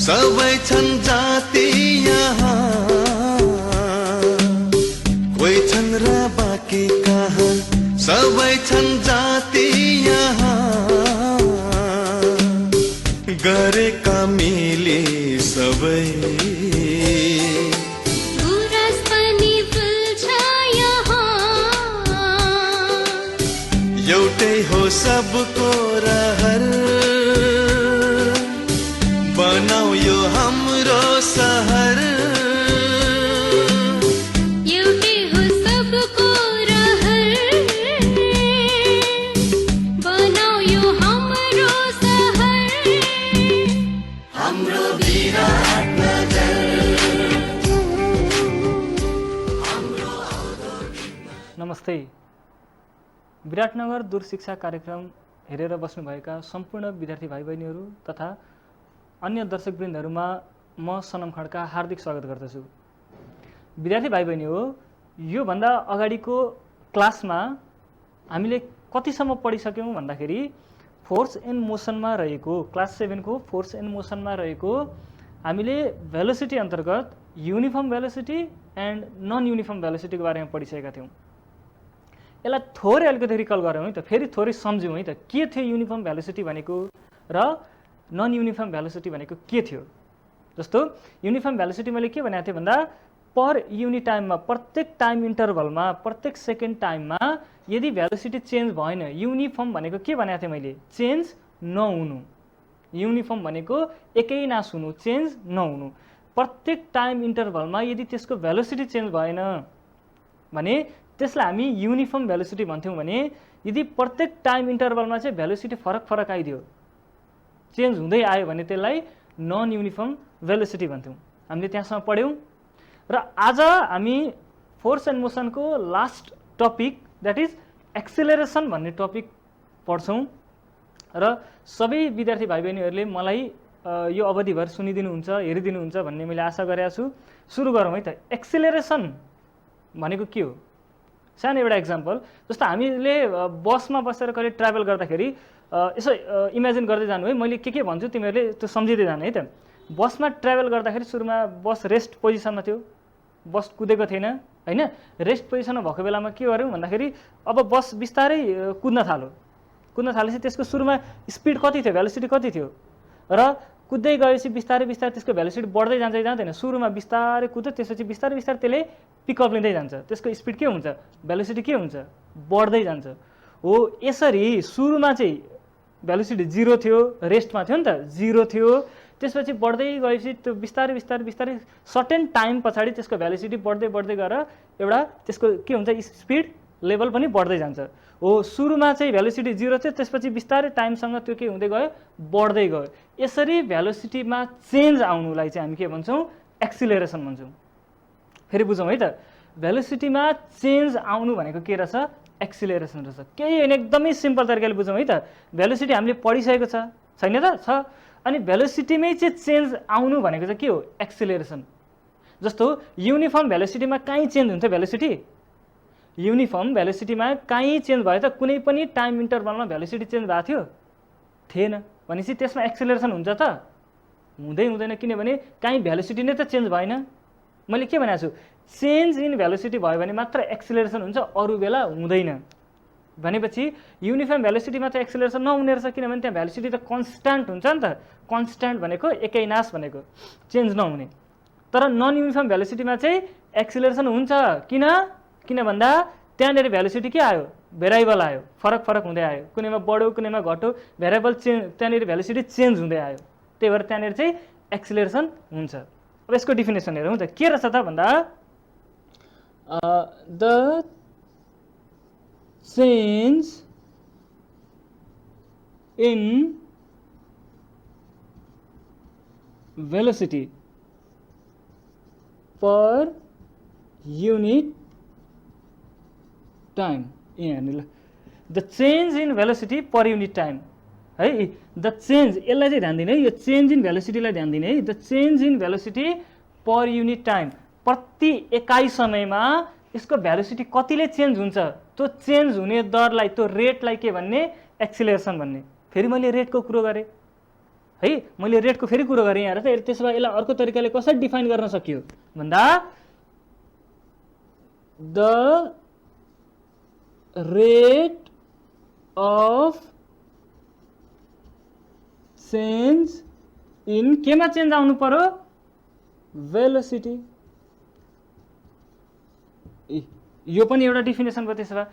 सबै छन् जाति यहाँ, कोही छन् र बाँकी कहाँ, सबै छन् जाति यहाँ, गरेका मिले सबै गुराँस पनि फुल्छ यहाँ, एउटै हो सबको रहर, बनाऊ यो हाम्रो सहर, एउटै हो सबको रहर, बनाऊ यो हाम्रो सहर, हाम्रो विराटनगर। नमस्ते। विराटनगर दूर शिक्षा कार्यक्रम हेरेर बस्नुभएका सम्पूर्ण विद्यार्थी भाइ बहिनीहरू तथा अन्य दर्शकवृन्दहरूमा म सनम खड्का हार्दिक स्वागत गर्दछु। विद्यार्थी भाइ बहिनी हो, योभन्दा अगाडिको क्लासमा हामीले कतिसम्म पढिसक्यौँ भन्दाखेरि फोर्स एन्ड मोसनमा रहेको क्लास 7 को फोर्स एन्ड मोसनमा रहेको हामीले भेलोसिटी अन्तर्गत uniform velocity and non uniform भेलोसिटीको बारेमा पढिसकेका थियौँ। यसलाई थोरै अलिकति रिकल गरौँ है त, फेरि थोरै सम्झौँ है त, के थियो युनिफर्म भेलोसिटी भनेको र नन युनिफर्म भेलोसिटी भनेको के थियो। जस्तो युनिफर्म भेलोसिटी मैले के भनेको थिएँ भन्दा पर युनिट टाइममा, प्रत्येक टाइम इन्टरभलमा, प्रत्येक सेकेन्ड टाइममा यदि भेलोसिटी चेन्ज भएन, युनिफर्म भनेको के भनेको थिएँ मैले, चेन्ज नहुनु। युनिफर्म भनेको एकै नास हुनु, चेन्ज नहुनु। प्रत्येक टाइम इन्टरभलमा यदि त्यसको भेलोसिटी चेन्ज भएन भने त्यसलाई हामी युनिफर्म भेलोसिटी भन्थ्यौँ भने यदि प्रत्येक टाइम इन्टरभलमा चाहिँ भेलोसिटी फरक फरक आइदियो, चेन्ज हुँदै आयो भने त्यसलाई नन युनिफर्म भेलोसिटी भन्थ्यौँ। हामीले त्यहाँसम्म पढ्यौँ र आज हामी फोर्स एन्ड मोसनको last topic that is acceleration भन्ने टपिक पढ्छौँ र सबै विद्यार्थी भाइ बहिनीहरूले मलाई यो अवधिभर सुनिदिनुहुन्छ, हेरिदिनुहुन्छ भन्ने मैले आशा गरेको छु। सुरु गरौँ है त। एक्सेलरेसन भनेको के हो? सानो एउटा इक्जाम्पल, जस्तो हामीले बसमा बसेर कहिले ट्राभल गर्दाखेरि यसो इमेजिन गर्दै जानु है, मैले के भन्छु तिमीहरूले त्यो सम्झिँदै जानु है त। बसमा ट्राभल गर्दाखेरि सुरुमा बस रेस्ट पोजिसनमा थियो, बस कुदेको थिएन होइन। रेस्ट पोजिसनमा भएको बेलामा के गऱ्यौँ भन्दाखेरि अब बस बिस्तारै कुद्न थालेपछि त्यसको सुरुमा स्पिड कति थियो, भेलोसिटी कति थियो र कुद्दै गएपछि बिस्तारै बिस्तारै त्यसको भेलोसिटी बढ्दै जाँदैन। सुरुमा बिस्तारै कुद्यो, त्यसपछि बिस्तारै बिस्तारै त्यसले पिकअप लिँदै जान्छ, त्यसको स्पिड के हुन्छ, भेलोसिटी के हुन्छ, बढ्दै जान्छ। हो यसरी सुरुमा चाहिँ भेलोसिटी 0 थियो, रेस्टमा थियो नि त, 0 थियो, त्यसपछि बढ्दै गएपछि त्यो बिस्तारै बिस्तारै बिस्तारै सर्टेन टाइम पछाडि त्यसको भेलोसिटी बढ्दै बढ्दै गएर एउटा त्यसको के हुन्छ, स्पिड लेभल पनि बढ्दै जान्छ। हो सुरुमा चाहिँ भेलोसिटी 0 थियो, त्यसपछि बिस्तारै टाइमसँग त्यो के हुँदै गयो, बढ्दै गयो। यसरी भेलोसिटीमा चेन्ज आउनुलाई चाहिँ हामी के भन्छौँ, एक्सिलरेसन भन्छौँ। फेरि बुझौँ है त, भेलोसिटीमा चेन्ज आउनु भनेको के रहेछ, एक्सिलरेसन रहेछ। केही होइन, एकदमै सिम्पल तरिकाले बुझौँ है त। भेलोसिटी हामीले पढिसकेको छैन त, छ। अनि भेलोसिटीमै चाहिँ चेन्ज आउनु भनेको चाहिँ के हो, एक्सिलरेसन। जस्तो युनिफर्म भेलोसिटीमा कहीँ चेन्ज हुन्थ्यो भेलोसिटी, युनिफर्म भेलोसिटीमा कहीँ चेन्ज भयो त, कुनै पनि टाइम इन्टरभलमा भेलोसिटी चेन्ज भएको थियो, थिएन। भनेपछि त्यसमा एक्सिलरेसन हुन्छ त, हुँदैन, किनभने कहीँ भेलोसिटी नै त चेन्ज भएन। मैले के भनेको छु, चेन्ज इन भेलोसिटी भयो भने मात्र एक्सिलरेसन हुन्छ, अरू बेला हुँदैन। भनेपछि युनिफर्म भेलोसिटीमा त एक्सिलरेसन नहुने रहेछ, किनभने त्यहाँ भेलोसिटी त कन्स्ट्यान्ट हुन्छ नि त। कन्स्ट्यान्ट भनेको एकै नास भनेको, चेन्ज नहुने। तर नन युनिफर्म भेलोसिटीमा चाहिँ एक्सिलरेसन हुन्छ। किन भन्दा त्यहाँनिर भेलोसिटी के आयो, भेरिएबल आयो, फरक फरक हुँदै आयो, कुनैमा बढ्यो कुनैमा घट्यो, भेरिएबल चेन्ज, त्यहाँनिर भेलोसिटी चेन्ज हुँदै आयो, त्यही भएर त्यहाँनिर चाहिँ एक्सिलरेसन हुन्छ। अब यसको डिफिनेसन हेरौँ त, के रहेछ त भन्दा the change in velocity per unit time. यहाँ हेर्नु ल, the change in velocity per unit time है। द चेन्ज, यसलाई चाहिँ ध्यान दिने है, यो चेन्ज इन भेलोसिटीलाई ध्यान दिने है। The change in velocity per unit time, प्रति एकाइ समयमा यसको भेलोसिटी कतिले चेन्ज हुन्छ, त्यो चेन्ज हुने दरलाई, त्यो रेटलाई के भन्ने, एक्सिलरेसन भन्ने। फेरि मैले रेटको कुरो गरेँ है। मैले रेटको फेरि कुरो गरेँ यहाँ त, त्यसो भए यसलाई अर्को तरिकाले कसरी डिफाइन गर्न सकियो भन्दा the rate of change in केमा चेन्ज आउनु पर्यो भेलोसिटी। यो पनि एउटा डिफिनेसन भयो। त्यसो भए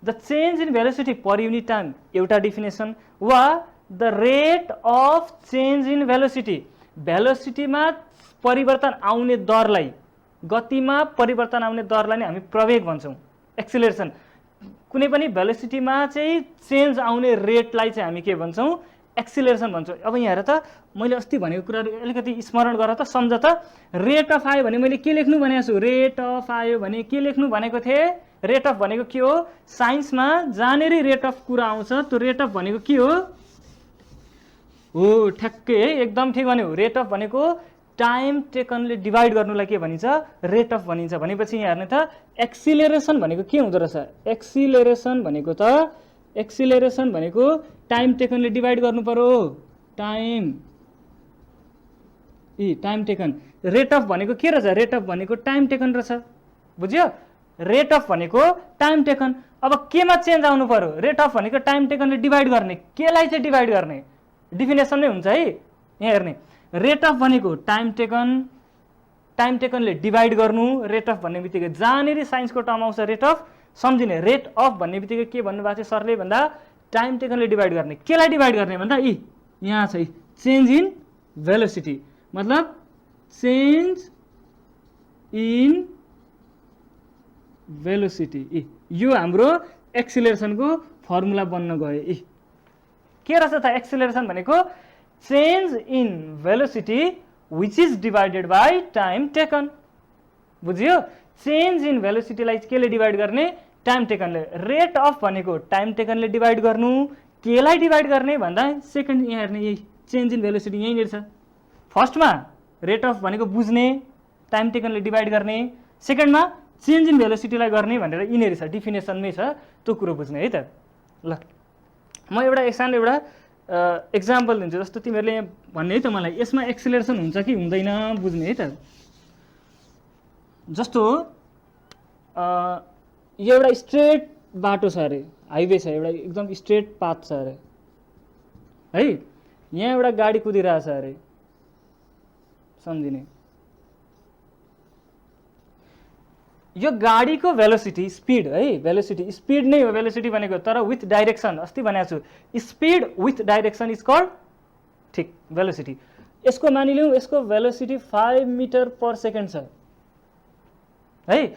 the change in velocity per unit time एउटा डिफिनेसन, वा the rate of change in velocity भेलोसिटीमा परिवर्तन आउने दरलाई, गतिमा परिवर्तन आउने दरलाई नै हामी प्रवेग भन्छौँ, एक्सिलरेसन। कुनै पनि भेलोसिटीमा चाहिँ चेन्ज आउने रेटलाई चाहिँ हामी के भन्छौँ एक्सिलरेसन भन्छौँ। अब यहाँ हेर त, मैले अस्ति भनेको कुराहरू अलिकति स्मरण गर त, सम्झ त। रेट अफ आयो भने मैले के लेख्नु भनेको छु, रेट अफ आयो भने के लेख्नु भनेको थिएँ, रेट अफ भनेको के हो, साइन्समा जहाँनेरि रेट अफ कुरा आउँछ त्यो रेट अफ भनेको के हो ठ्याक्कै है, एकदम ठिक भन्यो। रेट अफ भनेको टाइम टेकनले डिभाइड गर्नुलाई के भनिन्छ रेट अफ भनिन्छ। भनेपछि यहाँ हेर्ने त एक्सिलरेसन भनेको के हुँदो रहेछ, एक्सिलरेसन भनेको टाइम टेकनले डिभाइड गर्नु पर्यो, टाइम टेकन। रेट अफ भनेको के रहेछ, रेट अफ भनेको टाइम टेकन रहेछ, बुझ्यो। रेट अफ भनेको टाइम टेकन। अब केमा चेन्ज आउनु पर्यो, रेट अफ भनेको टाइम टेकनले डिभाइड गर्ने, केलाई चाहिँ डिभाइड गर्ने डिफिनेसन नै हुन्छ है। यहाँ हेर्ने रेट अफ भनेको टाइम टेकनले डिभाइड गर्नु। रेट अफ भन्ने बित्तिकै जहाँनिर साइन्सको टर्म आउँछ रेट अफ सम्झिने, रेट अफ भन्ने बित्तिकै के भन्नुभएको थियो सरले भन्दा टाइम टेकनले डिभाइड गर्ने। केलाई डिभाइड गर्ने भन्दा यहाँ छ चेन्ज इन भेलोसिटी, मतलब चेन्ज इन भेलोसिटी। यो हाम्रो एक्सिलरेसनको फर्मुला बन्न गयो। के रहेछ त एक्सिलरेसन भनेको change in velocity which is divided by time taken, बुझ्यो। चेन्ज इन भेलोसिटीलाई केले डिभाइड गर्ने, टाइम टेकनले। रेट अफ भनेको टाइम टेकनले डिभाइड गर्नु, केलाई डिभाइड गर्ने भन्दा सेकेन्ड यहाँ हेर्ने यही चेन्ज इन भेलोसिटी यहीँनिर छ। फर्स्टमा रेट अफ भनेको बुझ्ने, टाइम टेकनले डिभाइड गर्ने, सेकेन्डमा चेन्ज इन भेलोसिटीलाई गर्ने भनेर यिनीहरू छ, डिफिनेसनमै छ, त्यो कुरो बुझ्ने है त। ल म एउटा सानो एउटा एक्जाम्पल दिन्छु, जस्तो तिमीहरूले यहाँ भन्ने है त मलाई यसमा एक्सिलरेसन हुन्छ कि हुँदैन बुझ्ने है त। जस्तो यो एउटा स्ट्रेट बाटो छ अरे, हाइवे छ, एउटा एकदम स्ट्रेट पाथ छ अरे है, यहाँ एउटा गाडी कुदिरहेछ अरे, सम्झिने। यो गाडीको भेलोसिटी स्पीड है, भेलोसिटी स्पीड नै हो भेलोसिटी भनेको, तर विथ डाइरेक्सन। अस्ति भनेको छु speed with direction is called ठिक भेलोसिटी। यसको मानिलिउँ यसको भेलोसिटी 5 मिटर पर सेकेन्ड छ है,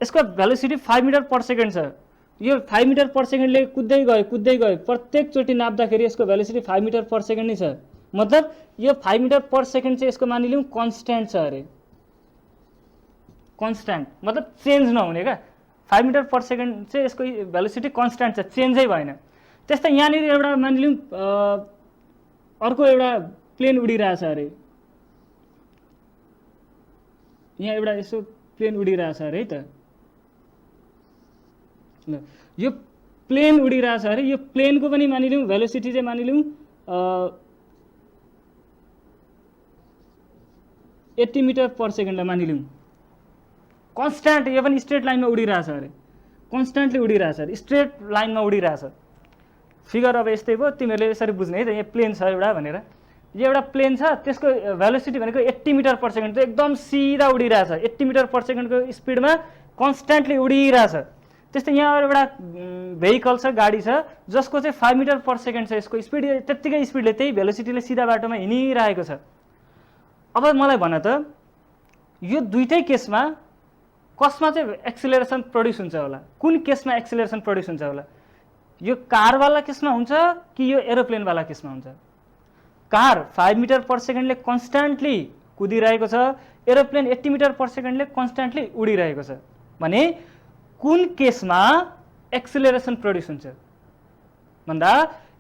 यसको भेलोसिटी 5 मिटर पर सेकेन्ड छ। यो 5 मिटर पर सेकेन्डले कुद्दै गयो, प्रत्येकचोटि नाप्दाखेरि यसको भेलोसिटी 5 मिटर पर सेकेन्ड नै छ। मतलब यो 5 मिटर पर सेकेन्ड चाहिँ यसको मानिलिउँ कन्स्ट्यान्ट छ अरे, कन्स्ट्यान्ट मतलब चेन्ज नहुने क्या। 5 मिटर पर सेकेन्ड चाहिँ यसको भेलोसिटी कन्स्ट्यान्ट छ, चेन्जै भएन। त्यस्तै यहाँनिर एउटा मानिलिउँ अर्को एउटा प्लेन उडिरहेछ अरे, यहाँ एउटा यसो प्लेन उडिरहेछ अरे है त। ल यो प्लेन उडिरहेछ अरे, यो प्लेनको पनि मानिलिउँ भेलोसिटी चाहिँ मानिलिउँ 80 मिटर पर सेकेन्डलाई मानिलिउँ कन्स्ट्यान्ट। यो पनि स्ट्रेट लाइनमा उडिरहेछ अरे, कन्स्ट्यान्टली उडिरहेछ अरे, स्ट्रेट लाइनमा उडिरहेछ। फिगर अब यस्तै भयो, तिमीहरूले यसरी बुझ्ने है त। यहाँ प्लेन छ एउटा भनेर, यो एउटा प्लेन छ, त्यसको भेलोसिटी भनेको 80 मिटर पर सेकेन्ड, त्यो एकदम सिधा उडिरहेछ, 80 मिटर पर सेकेन्डको स्पिडमा कन्स्ट्यान्टली उडिरहेछ। त्यस्तै यहाँ एउटा भेहिकल छ, गाडी छ, जसको चाहिँ 5 मिटर पर सेकेन्ड छ यसको स्पिड, त्यत्तिकै स्पिडले त्यही भेलोसिटीले सिधा बाटोमा हिँडिरहेको छ। अब मलाई भन त यो दुईटै केसमा कसमा चाहिँ एक्सिलरेसन प्रोड्युस हुन्छ होला, कुन केसमा एक्सिलरेसन प्रोड्युस हुन्छ होला? यो कारवाला केसमा हुन्छ कि यो एरोप्लेनवाला केसमा हुन्छ? कार 5 मिटर पर सेकेन्डले कन्स्ट्यान्टली कुदिरहेको छ, एरोप्लेन 80 मिटर पर सेकेन्डले कन्स्ट्यान्टली उडिरहेको छ भने कुन केसमा एक्सिलरेसन प्रोड्युस हुन्छ भन्दा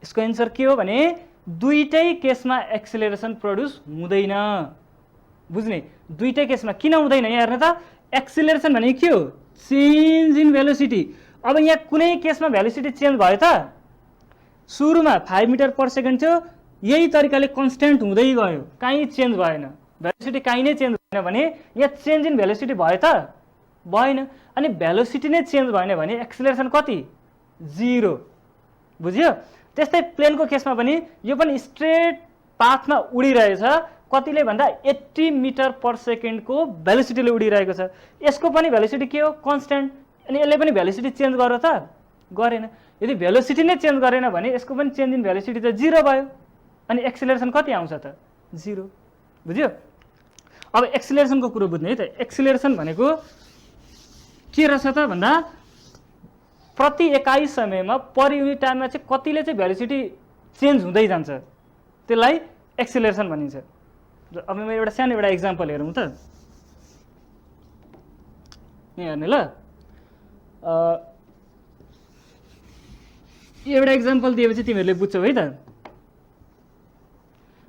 यसको एन्सर के हो भने दुईटै केसमा एक्सिलरेसन प्रोड्युस हुँदैन। बुझ्ने? दुईटै केसमा किन हुँदैन यहाँ हेर्नु त। एक्सिलरेसन भनेको के हो? Change in velocity. अब यहाँ कुनै केसमा भेलोसिटी चेन्ज भयो त? सुरुमा 5 मिटर पर सेकेन्ड थियो, यही तरिकाले कन्स्ट्यान्ट हुँदै गयो, कहीँ चेन्ज भएन, भेलोसिटी कहीँ नै चेन्ज भएन भने यहाँ चेन्ज इन भेलोसिटी भयो त भएन। अनि भेलोसिटी नै चेन्ज भएन भने एक्सिलरेसन कति 0, बुझ्यो। त्यस्तै प्लेनको केसमा पनि यो पनि स्ट्रेट पाथमा उडिरहेछ, कतिले भन्दा 80 मिटर पर सेकेन्डको भेलोसिटीले उडिरहेको छ। यसको पनि भेलोसिटी के हो कन्स्ट्यान्ट, अनि यसले पनि भेलोसिटी चेन्ज गर्यो त गरेन। यदि भेलोसिटी नै चेन्ज गरेन भने यसको पनि चेन्ज इन भेलोसिटी त 0 भयो, अनि एक्सिलरेसन कति आउँछ त 0, बुझ्यो। अब एक्सिलरेसनको कुरो बुझ्ने है त। एक्सिलरेसन भनेको के रहेछ त भन्दा प्रति एकाइ समयमा पर युनिट टाइममा चाहिँ कतिले चाहिँ भेलोसिटी चेन्ज हुँदै जान्छ, त्यसलाई एक्सिलरेसन भनिन्छ। अब म एउटा सानो एउटा इक्जाम्पल हेरौँ त, यहाँ हेर्ने ल। एउटा इक्जाम्पल दिएपछि तिमीहरूले बुझ्छौ है त।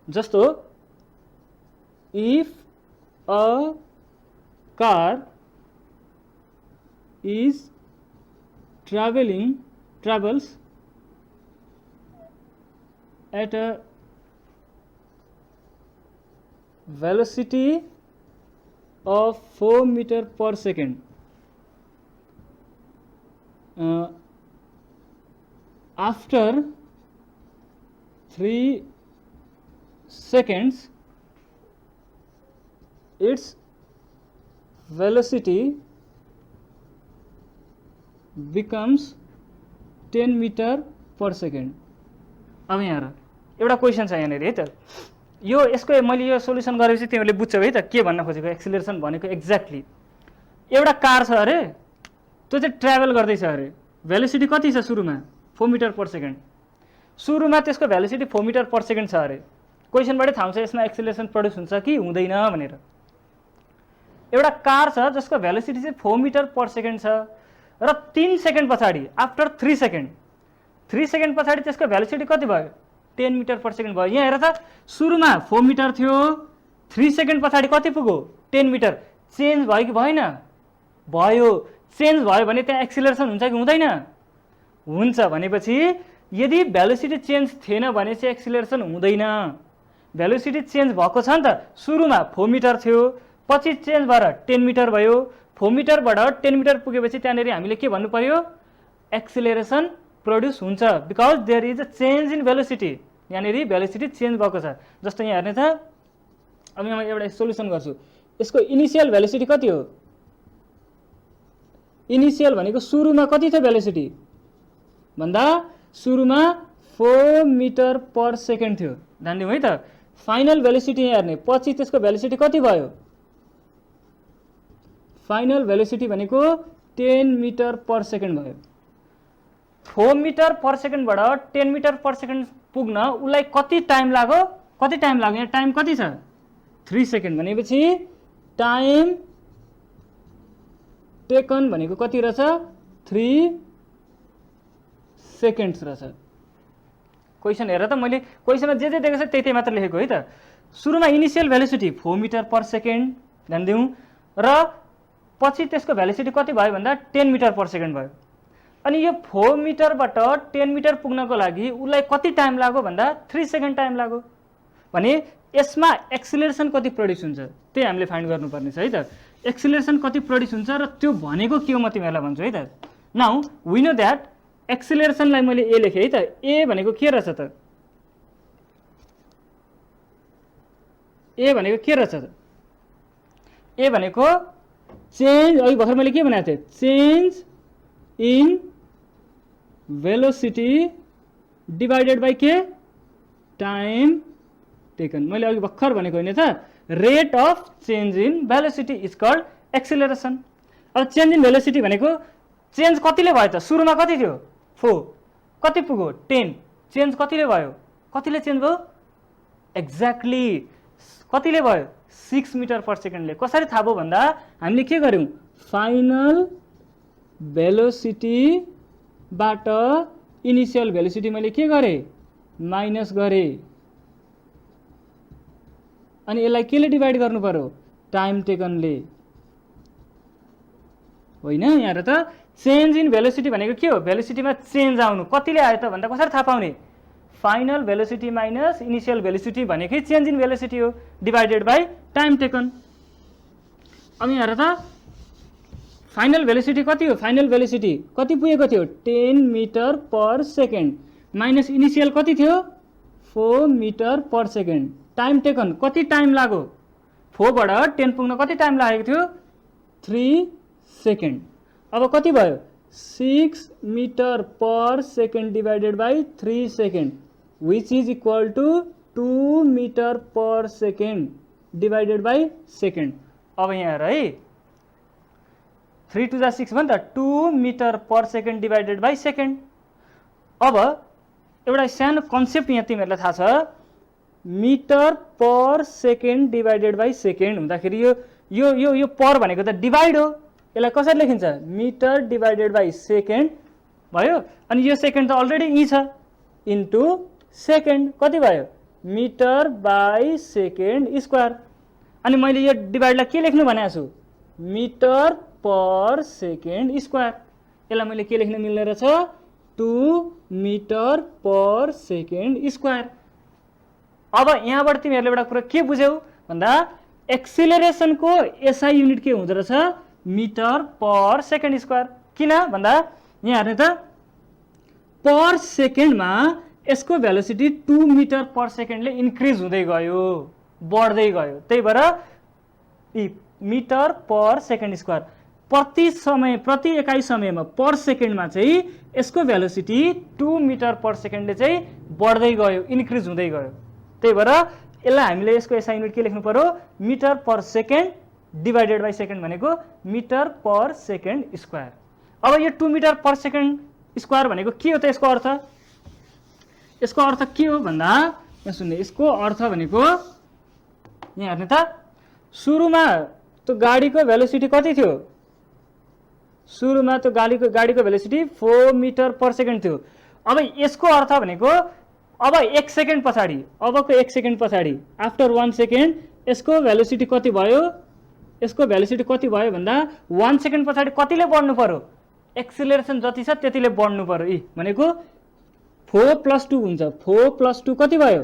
जस्तो if a car is travels at a velocity of 4 meter per second after 3 seconds its velocity becomes 10 meter per second। अब यहाँ एउटा क्वेसन छ यहाँनिर है त। यो यसको मैले यो सोल्युसन गरेपछि तिमीहरूले बुझ्छौ है त के भन्न खोजेको एक्सिलरेसन भनेको एक्ज्याक्टली। एउटा कार छ अरे, त्यो चाहिँ ट्राभल गर्दैछ अरे, भेलोसिटी कति छ सुरुमा 4 मिटर पर सेकेन्ड, सुरुमा त्यसको भेलोसिटी 4 मिटर पर सेकेन्ड छ अरे। क्वेसनबाटै थाहा हुन्छ यसमा एक्सिलरेसन प्रड्युस हुन्छ कि हुँदैन भनेर। एउटा कार छ जसको भेलोसिटी चाहिँ 4 मिटर पर सेकेन्ड छ र 3 सेकेन्ड पछाडि आफ्टर 3 सेकेन्ड पछाडि त्यसको भेलोसिटी कति भयो 10 मिटर पर सेकेन्ड भयो। यहाँ हेर त सुरुमा 4 मिटर थियो, 3 सेकेन्ड पछाडि कति पुग्यो 10 मिटर। चेन्ज भयो कि भएन? भयो। चेन्ज भयो भने त्यहाँ एक्सिलरेसन हुन्छ कि हुँदैन? हुन्छ। भनेपछि यदि भेलोसिटी चेन्ज थिएन भने चाहिँ एक्सिलरेसन हुँदैन। भेलोसिटी चेन्ज भएको छ नि त, सुरुमा 4 मिटर थियो, पछि चेन्ज भएर 10 मिटर भयो, 4 मिटरबाट 10 मिटर पुगेपछि त्यहाँनिर हामीले के भन्नु पर्यो एक्सिलरेसन प्रड्युस हुन्छ, because there is a change in velocity. यहाँनिर भेलोसिटी चेन्ज भएको छ। जस्तो यहाँ हेर्ने त, अब म एउटा सोल्युसन गर्छु। यसको इनिसियल भेलोसिटी कति हो? इनिसियल भनेको सुरुमा कति थियो भेलोसिटी भन्दा सुरुमा 4 मिटर पर सेकेन्ड थियो, ध्यान दिउँ है त। फाइनल भेलोसिटी यहाँ हेर्ने, पछि त्यसको भेलोसिटी कति भयो? फाइनल भेलोसिटी भनेको 10 मिटर पर सेकेन्ड भयो। 4 मिटर पर सेकेन्डबाट 10 मिटर पर सेकेन्ड पुग्न उसलाई कति टाइम लाग्यो? यहाँ टाइम कति छ 3 सेकेन्ड। भनेपछि टाइम टेकन भनेको कति रहेछ 3 सेकेन्ड्स रहेछ। क्वेसन हेर त, मैले क्वेसनमा जे दिएको छ त्यही मात्र लेखेको है त। सुरुमा initial velocity 4 metre per second, ध्यान दिउँ, र पछि त्यसको भेलोसिटी कति भयो भन्दा 10 मिटर पर सेकेन्ड भयो। अनि यो 4 मिटरबाट 10 मिटर पुग्नको लागि उसलाई कति टाइम लाग्यो भन्दा 3 सेकेन्ड टाइम लाग्यो। भने यसमा एक्सिलरेसन कति प्रड्युस हुन्छ त्यही हामीले फाइन्ड गर्नुपर्ने छ है त। एक्सिलरेसन कति प्रड्युस हुन्छ र त्यो भनेको के हो म तिमीहरूलाई भन्छु है त। नाउ वी नो द्याट एक्सिलरेसनलाई मैले ए लेखेँ है त। ए भनेको के रहेछ त? ए भनेको के रहेछ त? ए भनेको चेन्ज, अघि भर्खर मैले के भनेको थिएँ, change in velocity divided by के टाइम टेकन। मैले अघि भर्खर भनेको होइन त, rate of change in velocity is called acceleration. अब चेन्ज इन भेलोसिटी भनेको चेन्ज कतिले भयो त? सुरुमा कति थियो 4, कति पुग्यो 10, चेन्ज कतिले भयो? कतिले चेन्ज भयो? एक्ज्याक्टली कतिले भयो 6 मिटर पर सेकेन्डले। कसरी थाहा भयो भन्दा हामीले के गर्यौँ, फाइनल भेलोसिटीबाट इनिसियल भेलोसिटी मैले के गरेँ माइनस गरेँ, अनि यसलाई केले डिभाइड गर्नु पर्यो टाइम टेकनले, होइन? यहाँ त चेन्ज इन भेलोसिटी भनेको के हो? भेलोसिटीमा चेन्ज आउनु। कतिले आयो त भन्दा कसरी थाहा पाउने? Final velocity minus initial velocity भनेकै चेन्ज इन भेलोसिटी हो डिभाइडेड बाई टाइम टेकन। अब यहाँ हेर त फाइनल भेलोसिटी कति हो, फाइनल भेलोसिटी कति पुगेको थियो 10 metre per second minus initial कति थियो 4 metre per second. Time taken कति टाइम लाग्यो 4 बाट 10 पुग्न कति टाइम लागेको थियो 3 सेकेन्ड। अब कति भयो 6 metre per second divided by 3 second which is equal to 2 metre per second divided by second. अब यहाँ हेर है 3 2 जा 6 भन्छ 2 metre per second divided by second. अब एउटा सानो कन्सेप्ट यहाँ तिमीहरूलाई थाहा छ metre per second divided by second हुँदाखेरि यो यो यो यो पर भनेको त डिभाइड हो, यसलाई कसरी लेखिन्छ मिटर डिभाइडेड बाई सेकेन्ड भयो। अनि यो सेकेन्ड त अलरेडी यी छ इन्टु सेकेन्ड कति भयो मिटर बाई सेकेन्ड स्क्वायर। अनि मैले यो डिभाइडलाई के लेख्नु भनेको छु मिटर पर सेकेन्ड स्क्वायर। यसलाई मैले के लेख्न मिल्ने रहेछ 2 मिटर पर सेकेन्ड स्क्वायर। अब यहाँबाट तिमीहरूले एउटा कुरा के बुझ्यौ भन्दा एक्सिलरेसनको एसआई युनिट के हुँदो रहेछ मिटर पर सेकेन्ड स्क्वायर। किन भन्दा यहाँ हेर्ने त पर सेकेन्डमा यसको भेलोसिटी 2 मिटर पर सेकेन्डले इन्क्रिज हुँदै गयो बढ्दै गयो, त्यही भएर मिटर पर सेकेन्ड स्क्वायर प्रति एकाइ समयमा पर सेकेन्डमा चाहिँ यसको भेलोसिटी 2 मिटर पर सेकेन्डले चाहिँ बढ्दै गयो इन्क्रिज हुँदै गयो। त्यही भएर यसलाई हामीले यसको एसआई युनिट के लेख्नु पर्यो metre per second divided by second भनेको मिटर पर सेकेन्ड स्क्वायर। अब यो 2 मिटर पर सेकेन्ड स्क्वायर भनेको के हो त यसको अर्थ, यसको अर्थ के हो भन्दा यहाँ सुन्ने यसको अर्थ भनेको यहाँ हेर्ने त सुरुमा त्यो गाडीको भेलोसिटी कति थियो सुरुमा त्यो गाडीको भेलोसिटी 4 मिटर पर सेकेन्ड थियो। अब यसको अर्थ भनेको अब 1 सेकेन्ड पछाडि अबको 1 सेकेन्ड पछाडि आफ्टर 1 सेकेन्ड यसको भेलोसिटी कति भयो, यसको भेलोसिटी कति भयो भन्दा 1 सेकेन्ड पछाडि कतिले बढ्नु पर्यो एक्सिलरेसन जति छ त्यतिले बढ्नु पर्यो। यी भनेको 4 + 2 हुन्छ 4 + 2 कति भयो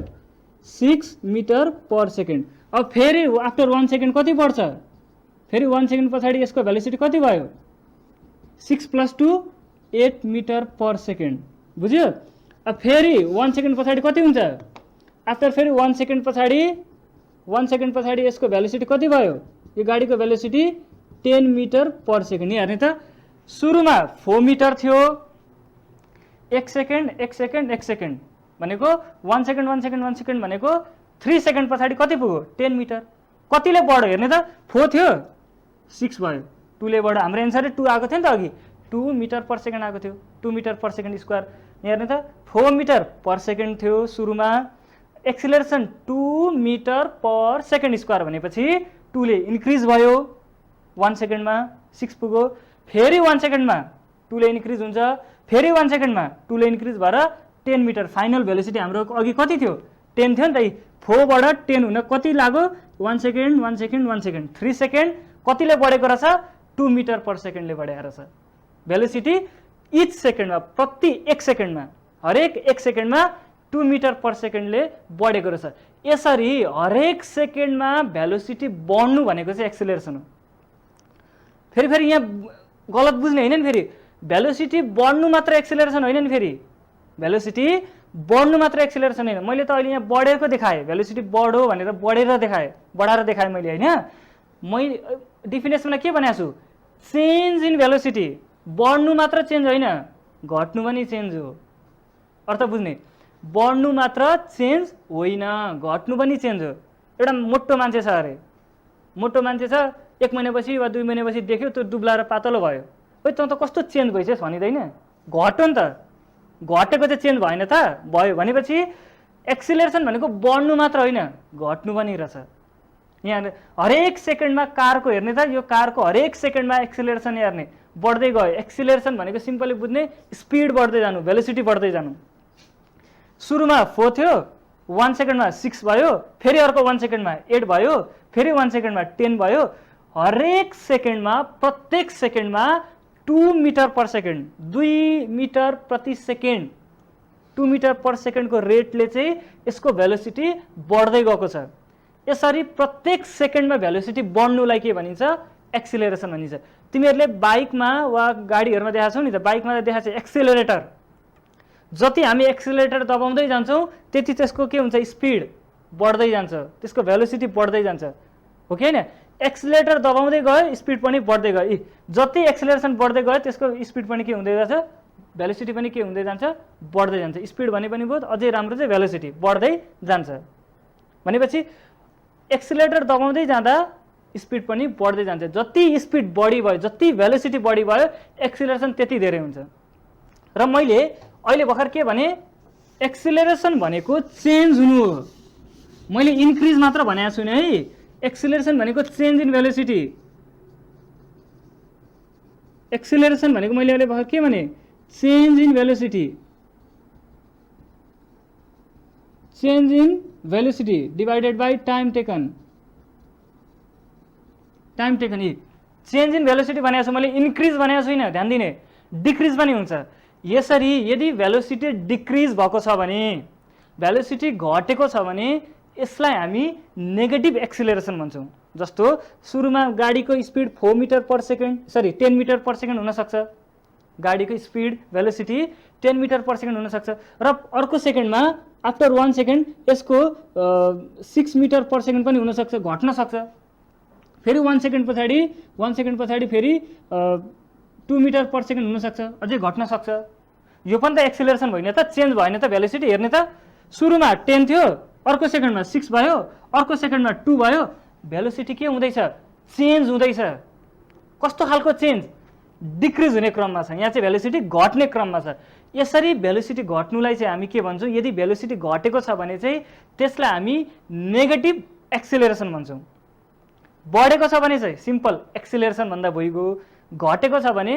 6 मिटर पर सेकेन्ड। अब फेरि आफ्टर 1 सेकेन्ड कति बढ्छ फेरि 1 सेकेन्ड पछाडि यसको भेलोसिटी कति भयो 6 + 2 8 मिटर पर सेकेन्ड बुझ्यो। अब फेरि 1 सेकेन्ड पछाडि कति हुन्छ आफ्टर फेरि 1 सेकेन्ड पछाडि यसको भेलोसिटी कति भयो यो गाडीको भेलोसिटी 10 मिटर पर सेकेन्ड। यहाँ हेर्ने त सुरुमा 4 मिटर थियो 1 सेकेन्ड भनेको 1 सेकेन्ड भनेको 3 सेकेन्ड पछाडि कति पुग्यो 10 मिटर कतिले बढ्यो हेर्ने त 4 थियो 6 भयो 2 ले बढ्यो। हाम्रो एन्सर 2 आएको थियो नि त अघि 2 मिटर पर सेकेन्ड आएको थियो 2 मिटर पर सेकेन्ड स्क्वायर। यहाँ हेर्ने त 4 मिटर पर सेकेन्ड थियो सुरुमा acceleration 2 metre per second square भनेपछि 2 ले इन्क्रिज भयो 1 सेकेन्डमा 6 पुग्यो फेरि 1 सेकेन्डमा 2 ले इन्क्रिज हुन्छ फेरि 1 सेकेन्डमा 2 ले इन्क्रिज भएर 10 मिटर फाइनल भेलोसिटी हाम्रो अघि कति थियो 10 थियो नि त 4 बाट 10 हुन कति लाग्यो 1 सेकेन्ड 3 सेकेन्ड कतिले बढेको रहेछ 2 मिटर पर सेकेन्डले बढेको रहेछ भेलोसिटी इच सेकेन्डमा प्रति 1 सेकेन्डमा हरेक 1 सेकेन्डमा 2 मिटर पर सेकेन्डले बढेको रहेछ। यसरी हरेक सेकेन्डमा भेलोसिटी बढ्नु भनेको चाहिँ एक्सिलरेसन हो। फेरि यहाँ गलत बुझ्ने होइन नि फेरि भेलोसिटी बढ्नु मात्र एक्सिलरेसन होइन नि फेरि भेलोसिटी बढ्नु मात्र एक्सिलरेसन होइन। मैले त अहिले यहाँ बढेको देखाएँ भेलोसिटी बढ्यो भनेर बढाएर देखाएँ मैले होइन। मैले डिफिनेसनमा के भनेको छु चेन्ज इन भेलोसिटी बढ्नु मात्र चेन्ज होइन घट्नु पनि चेन्ज हो। अर्थ बुझ्ने बढ्नु मात्र चेन्ज होइन घट्नु पनि चेन्ज हो। एउटा मोटो मान्छे छ अरे मोटो मान्छे छ 1 महिनापछि वा 2 महिनापछि देख्यो त्यो दुब्लाएर पातलो भयो ओइ तँ त कस्तो चेन्ज भइसक्यो भनिँदैन घट्यो नि त घटेको चाहिँ चेन्ज भएन त भयो भनेपछि एक्सिलरेसन भनेको बढ्नु मात्र होइन घट्नु पनि रहेछ। यहाँ हरेक सेकेन्डमा कारको हेर्ने त यो कारको हरेक सेकेन्डमा एक्सिलरेसन हेर्ने बढ्दै गयो। एक्सिलरेसन भनेको सिम्पली बुझ्ने स्पिड बढ्दै जानु भेलोसिटी बढ्दै जानु। सुरुमा 4 थियो 1 सेकेन्डमा 6 भयो फेरि अर्को 1 सेकेन्डमा 8 भयो फेरि 1 सेकेन्डमा 10 भयो। हरेक सेकेन्डमा प्रत्येक सेकेन्डमा 2 मिटर पर सेकेन्ड 2 मिटर प्रति सेकेन्ड 2 मिटर पर सेकेन्डको रेटले चाहिँ यसको भेलोसिटी बढ्दै गएको छ। यसरी प्रत्येक सेकेन्डमा भेलोसिटी बढ्नुलाई के भनिन्छ? एक्सिलरेसन भनिन्छ। तिमीहरूले बाइकमा वा गाडीहरूमा देखाएको छौ नि त, बाइकमा देखाएको छ एक्सिलरेटर। जति हामी एक्सिलरेटर दबाउँदै जान्छौँ त्यति त्यसको के हुन्छ? स्पिड बढ्दै जान्छ, त्यसको भेलोसिटी बढ्दै जान्छ, हो कि होइन? एक्सिलरेटर दबाउँदै गयो स्पिड पनि बढ्दै गयो। जति एक्सिलरेसन बढ्दै गयो त्यसको स्पिड पनि के हुँदै जान्छ? भेलोसिटी पनि के हुँदै जान्छ? बढ्दै जान्छ। स्पिड भने पनि बहुत अझै राम्रो चाहिँ भेलोसिटी बढ्दै जान्छ। भनेपछि एक्सिलरेटर दबाउँदै जाँदा स्पिड पनि बढ्दै जान्छ। जति स्पिड बढी भयो, जति भेलोसिटी बढी भयो, एक्सिलरेसन त्यति धेरै हुन्छ। र मैले अहिले भर्खर के भने? एक्सिलरेसन भनेको चेन्ज हुनु हो। मैले इन्क्रिज मात्र भनेको छुइनँ है। एक्सिलरेसन भनेको चेन्ज इन भेलोसिटी। एक्सिलरेसन भनेको मैले अहिले भर्खर के भने? Change in velocity. Change in velocity divided by time taken. Time taken change in velocity भनेको छु मैले, इन्क्रिज भनेको छुइनँ, ध्यान दिने। डिक्रिज पनि हुन्छ। यसरी यदि भेलोसिटी डिक्रिज भएको छ भने, भेलोसिटी घटेको छ भने यसलाई हामी नेगेटिभ एक्सिलरेसन भन्छौँ। जस्तो सुरुमा गाडीको speed 4 metre per second 10 metre per second हुनसक्छ। गाडीको speed velocity 10 metre per second हुनसक्छ र अर्को सेकेन्डमा आफ्टर 1 सेकेन्ड यसको 6 मिटर पर सेकेन्ड पनि हुनसक्छ, घट्न सक्छ। फेरि 1 सेकेन्ड पछाडि फेरि 2 मिटर पर सेकेन्ड हुनसक्छ, अझै घट्न सक्छ। यो पनि त एक्सिलरेसन होइन त, चेन्ज भएन त भेलोसिटी। हेर्ने त, सुरुमा 10 थियो, अर्को सेकेन्डमा 6 भयो, अर्को सेकेन्डमा 2 भयो, भेलोसिटी के हुँदैछ? चेन्ज हुँदैछ। कस्तो खालको चेन्ज? डिक्रिज हुने क्रममा छ। यहाँ चाहिँ भेलोसिटी घट्ने क्रममा छ। यसरी भेलोसिटी घट्नुलाई चाहिँ हामी के भन्छौँ? यदि भेलोसिटी घटेको छ भने चाहिँ त्यसलाई हामी नेगेटिभ एक्सिलरेसन भन्छौँ। बढेको छ भने चाहिँ सिम्पल एक्सिलरेसन भन्दा भइगयो, घटेको छ भने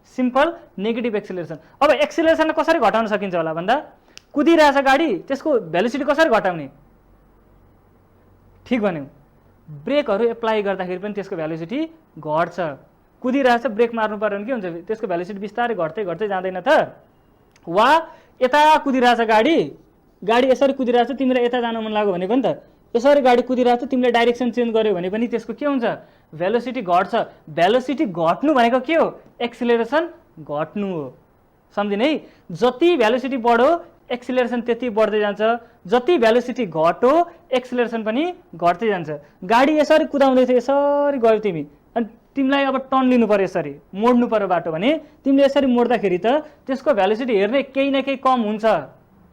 सिम्पल नेगेटिभ एक्सिलरेसन। अब एक्सिलरेसनलाई कसरी घटाउन सकिन्छ होला भन्दा, कुदिरहेछ गाडी, त्यसको भेलोसिटी कसरी घटाउने? ठिक भन्यौ, ब्रेकहरू एप्लाई गर्दाखेरि पनि त्यसको भेलोसिटी घट्छ। कुदिरहेछ, ब्रेक मार्नु पर्यो भने के हुन्छ? त्यसको भेलोसिटी बिस्तारै घट्दै घट्दै जाँदैन त? वा यता कुदिरहेछ गाडी यसरी कुदिरहेछ, तिमीलाई यता जान मन लाग्यो भने पनि त यसरी गाडी कुदिरहेछ, तिमीले डाइरेक्सन चेन्ज गर्यो भने पनि त्यसको के हुन्छ? भेलोसिटी घट्छ। भेलोसिटी घट्नु भनेको के हो? एक्सिलरेसन घट्नु हो। सम्झिने है? जति भेलोसिटी बढ्यो एक्सिलरेसन त्यति बढ्दै जान्छ, जति भेलोसिटी घट्यो एक्सिलरेसन पनि घट्दै जान्छ। गाडी यसरी कुदाउँदै थियो, यसरी गयो तिमी, अनि तिमीलाई अब टर्न लिनु पर्यो, यसरी मोड्नु पर्यो बाटो भने तिमीले यसरी मोड्दाखेरि त त्यसको भेलोसिटी हेर्ने केही न केही कम हुन्छ।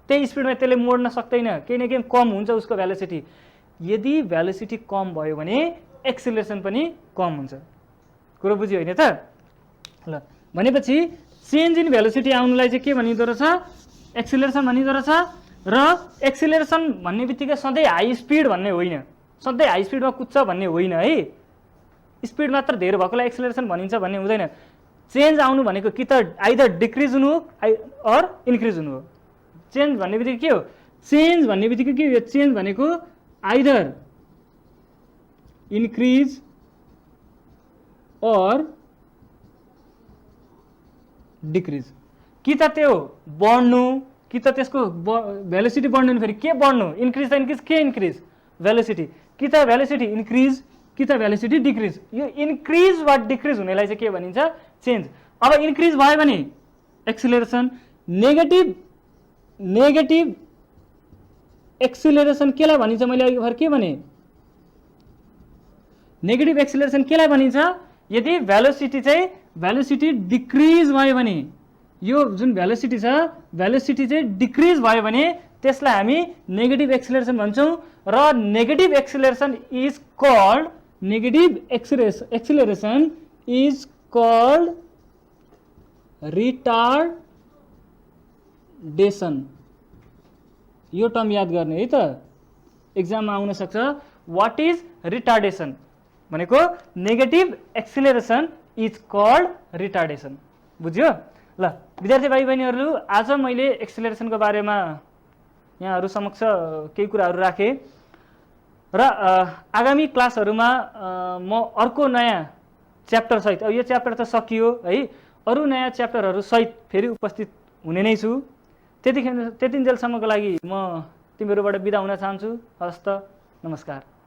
त्यही स्पिडमा त्यसले मोड्न सक्दैन, केही न केही कम हुन्छ उसको भेलोसिटी। यदि भेलोसिटी कम भयो भने एक्सिलरेसन पनि कम हुन्छ। कुरो बुझ्यो होइन त? ल, भनेपछि चेन्ज इन भेलोसिटी आउनुलाई चाहिँ के भनिँदो रहेछ? एक्सिलरेसन भनिँदो रहेछ। र एक्सिलरेसन भन्ने बित्तिकै सधैँ हाई स्पिड भन्ने होइन, सधैँ हाई स्पिडमा कुद्छ भन्ने होइन है। स्पिड मात्र धेरै भएकोलाई एक्सिलरेसन भनिन्छ भन्ने हुँदैन। चेन्ज आउनु भनेको कि त आइदर डिक्रिज हुनु हो अर इन्क्रिज हुनु हो। चेन्ज भन्ने बित्तिकै के हो? चेन्ज भन्ने बित्तिकै के हो? चेन्ज भनेको आइदर इन्क्रिज अर डिक्रिज। कि त त्यो बढ्नु, कि त त्यसको भेलोसिटी बढ्नु, फेरि के बढ्नु? इन्क्रिज त इन्क्रिज, के इन्क्रिज? भेलोसिटी। कि त भेलोसिटी इन्क्रिज, कि त भेलोसिटी डिक्रिज। यो इन्क्रिज वा डिक्रिज हुनेलाई चाहिँ के भनिन्छ? चेन्ज। अब इन्क्रिज भयो भने एक्सिलरेसन, नेगेटिभ एक्सिलरेसन केलाई भनिन्छ? मैले अघि भर्खर के भने? नेगेटिभ एक्सिलरेसन केलाई भनिन्छ? यदि भेलोसिटी डिक्रिज भयो भने, यो जुन भेलोसिटी छ भेलोसिटी चाहिँ डिक्रिज भयो भने त्यसलाई हामी नेगेटिभ एक्सिलरेसन भन्छौँ। र negative acceleration is called retardation. यो टर्म याद गर्ने है त, एक्जाममा आउन सक्छ। व्हाट इज रिटार्डेसन भनेको negative acceleration is called retardation. बुझ्यो? ल विद्यार्थी भाइ बहिनीहरू, आज मैले एक्सिलरेसनको बारेमा यहाँहरू समक्ष केही कुराहरू राखेँ र आगामी क्लासहरूमा म अर्को नयाँ च्याप्टर सहित, अब यो च्याप्टर त सकियो है, अरू नयाँ च्याप्टरहरू सहित फेरि उपस्थित हुने नै छु। त्यतिन्जेलसम्मको लागि म तिमीहरूबाट बिदा हुन चाहन्छु। हस्त, नमस्कार।